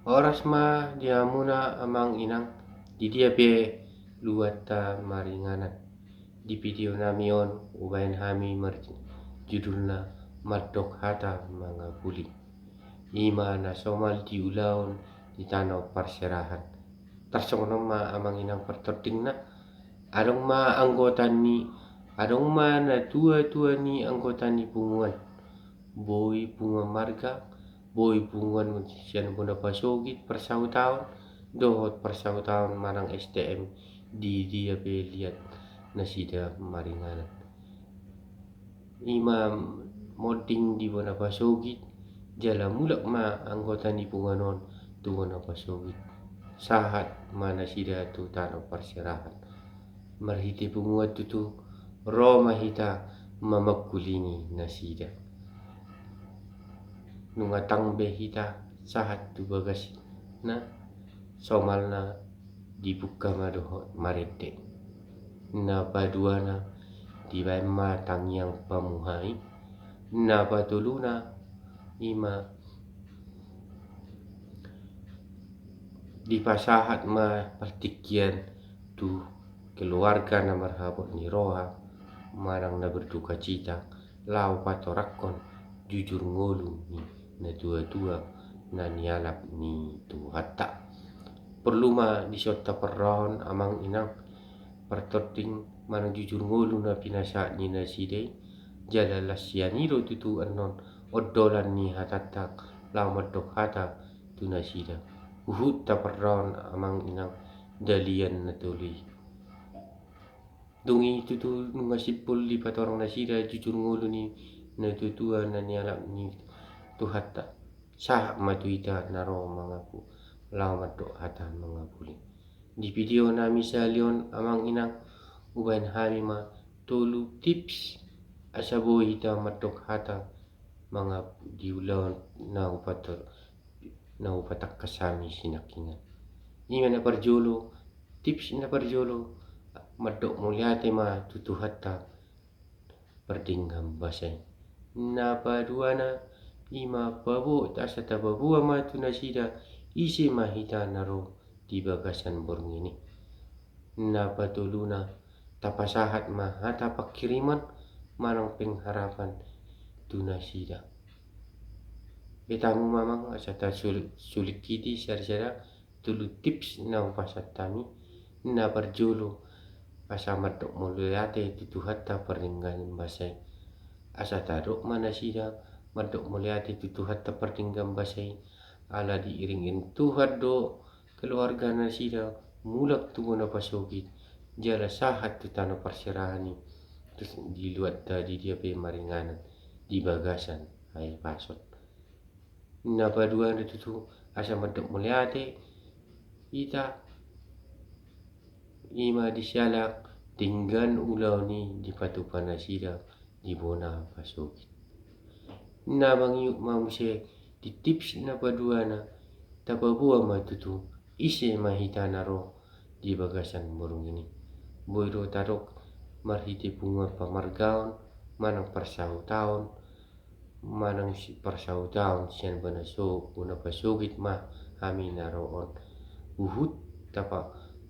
Oras ma diamuna amang inang di dia be luata maringanan di video namion ubayan hami judulna Madok Hata mga puli ima na somal di ulaon di tanau perserahan tarsong ma amang inang pertoting na adong ma anggota ni adong ma na tua ni anggota ni punguan boy bunga marga boy bunguan siyan bona pasogit persahutahun dohot persahutahun marang STM di dia beliat na sida maringanan imam moding di bona pasogit jala mulak ma anggota ni punganon tu bona pasogit sahat mana sida tu tanah perserahan marhiti punguat tu Roma hita mamakulini na sida nungatang be hita sahat tu bagas na somal na dibuka madoho marete na paduana di ma tangyang pamuhay na patuluna ima di pasahat ma pertikian tu keluarga na marhabot ni roha marang na berduka cita lau patorakon jujur ngolu ni na tua-tua na nialap ni tu hatta perlu ma disota perron amang inang pertoting marang jujur ngolu na pinasa ni na sidai jala lasyanido tutu anon odolan ni hatatak lau madok hata tu na sida uhut ta perron amang inang dalian na tuli dungi tutu nungasipul li patorang na sida jujur ngolu ni na tutua na nialap ni tu hatta sah matuita naro mangaku lau madok hata mangapuli di video na misalion amang inang ubayan hami ma tolu tips asa boy hita madok hata mga diulaw na upatak kasami sinakingan ima na parjolo tips na parjolo madok mulyate ma tutu hatta perdinggam basay na paduana ima pabo asa tababua ma tu nasida isi mahita naro di bagasan borong ini na patuluna tapasahat ma hata pakiriman manang pengharapan tu nasida betamu mamang asata sulit kiti syar-syara tulu tips na upasat tami na parjolo asa madok mulyate tutu hatta perdinggan basay asa tadok mana sida madok mulyate tutu hatta perdinggam basay ala diiringin Tuhan do keluarga na sida mulak tu na pasogit jala sahat tu tanah perserahan ni terus diluat tadi dia pe maringanan di bagasan hai pasot na padua na tutu asa madok mulyate ita ima disyalak tinggan ulau ni di patupan na sida di bona pasogit na mangyuk mamuse di tips na padua na tapabua matutu ise mahita naro di bagasan borong ini boyro tarok marhiti bunga pamargaon manang persahutahun manang persahutahun sian bona pasogit ma hami naroon uhut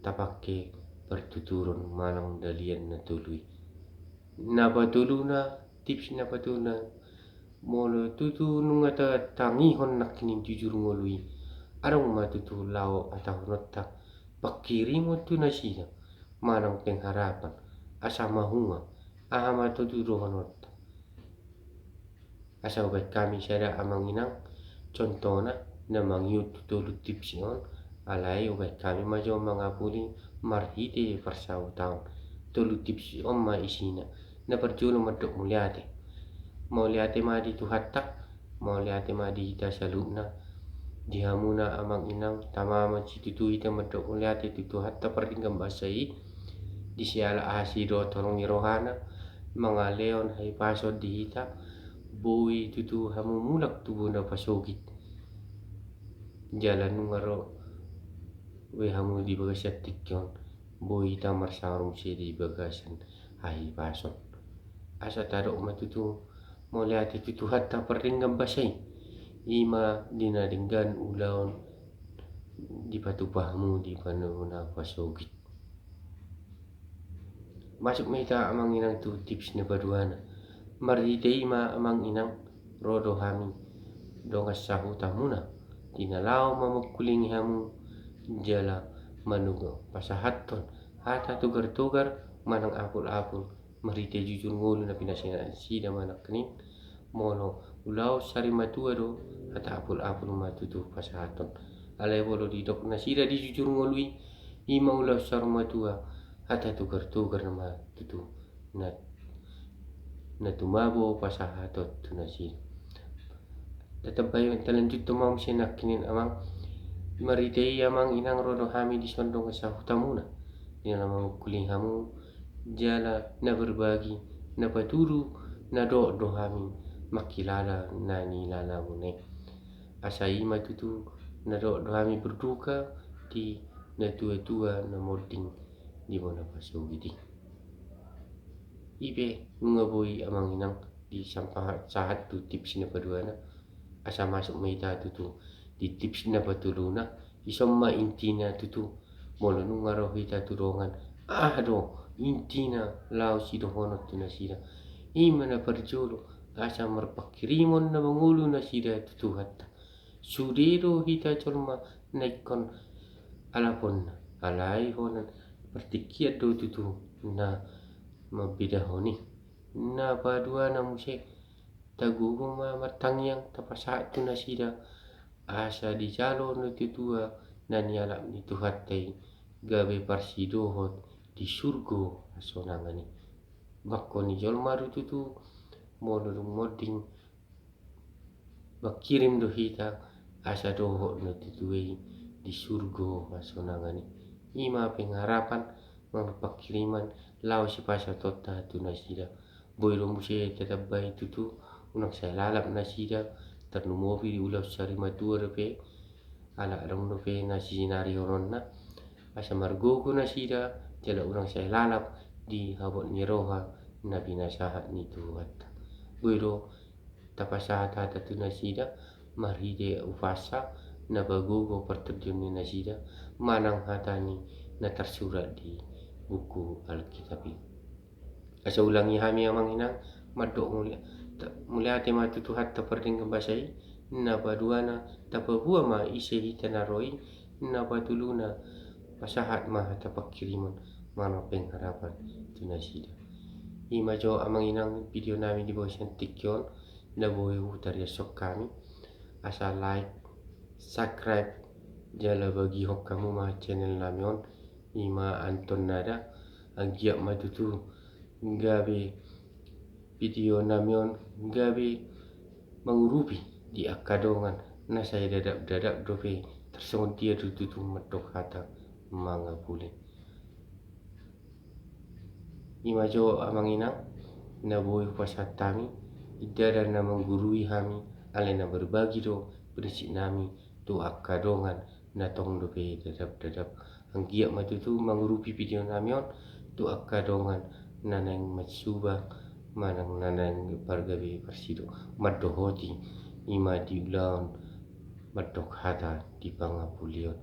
tapake pertuturun manang dalian na tului na patuluna tips na patuna molo tutu nungata tangihon nakinin jujur ngolui arong matutu lao atahunotta pakirimo tu na siya manang pengharapan asa mahunga ahama tuturohanotta asa ubat kami sada amang inang contona na mangyut tutulu tips on alai ubat kami majo mangapuli marhite persahutahun tulu tips on ma isina na perjulo madok mulyate mulyate ma di tu hatta mulyate ma di hita salutna dihamuna amang inang tamama citutu hita madok mulyate tutu hatta perdinggam basai di siala asido tolong rohana mga leon hay pasod di hita boy tutu hamu mulak tu bona pasogit jalan ngaro we hamu di bagasan tikyon boy hita marsarum si di bagasan hay pasod asa tarok matutu mulyate tutu hatta perdinggam basai ima dinadinggan ulaon di patupahmu di panuna pasogit. Masuk mita amang inang tu tips na paduana. Maritei ma amang inang rodo hami dongas sahu tamuna. Tinalaw mamukuling hamu jala manugo pasahaton hata tugar-tugar manang apul-apul marite jujur ngulu na pinasina sida manak kening mono ulau sari matua do hata apul-apul matutu pasahaton alai bolo di dok na sida di jujur ngului ima ulau sari matua hata tugar-tugar na matutu na tumabo pasahatot tu na sida tetap bayo talanjut tumam sinak kinin amang maritei amang inang rodo hami di sondong sa hutamuna ina namang kuling hamu jala na berbagi na paturu na do hami makilala na nilala mune asai matutu na do hami berduka di na tua-tua na modding di bona pasugiti ibe ngaboi amang inang di sampah sahat tu tips na paduana asa masuk meita tutu di tips na patuluna isomma intina tutu molo nu ngaro hita turongan do intina lao sido hono tu na sida imana parjolo asa marpakirimon na mangulu na sida tutu hatta sudero hita colma naikon alapon alai honan pertikiat do tutu na mabeda honi na padua na musik taguguma matangyang tapasa tu na sida asa di jalo no tutua na nialap ni tuhatai gabe parsidohot di surgo asonangani bakko ni jolmaru tutu mono modding bakirim do hita asa doho no tutuei di surgo asonangani ima pengharapan pakiriman lao si pasa tota tu na sida boiro muse tetap bai tutu unak saya lalap na sida ternumovi di ulau sari matua repe ala rong repe na sinari oronna asa margogo na sida jala urang saya lalap di habot ni roha na binasahat ni tuhat boiro tapasata tatu na sida marhide ufasa na bagogo perterjun ni na sida manang hatani na tersurat di buku Alkitab. Asa ulangi hami amang inang madok mulia tema tutu hatta perding basai na paduana tapabua ma ise hita naroi na patuluna pasahat ma hata pakirimun mana pengharapan tu nasida ima jo amang inang video nami di bawah tikyon na boy hutar ya sok kami asa like subscribe jala bagi hok kamu ma channel namion ima Anton nada agiak matutu gabe video namion gabe mengurupi di akadongan na saya dadap dope tersongon dia tutu medok hata manga pule ima jo amang inang na boy pasatami idara na menggurui hami alena berbagi do berisik nami tu akadongan na tong dope dadap anggiak matutu mengurupi video namion tu akadongan nanang matsuba manang nanang pargabe persido madohoti ima diulang madok hata di pangapulion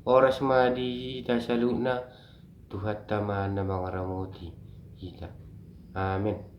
oras ma di tasaluna tuhat tama na mga ramoti kita amin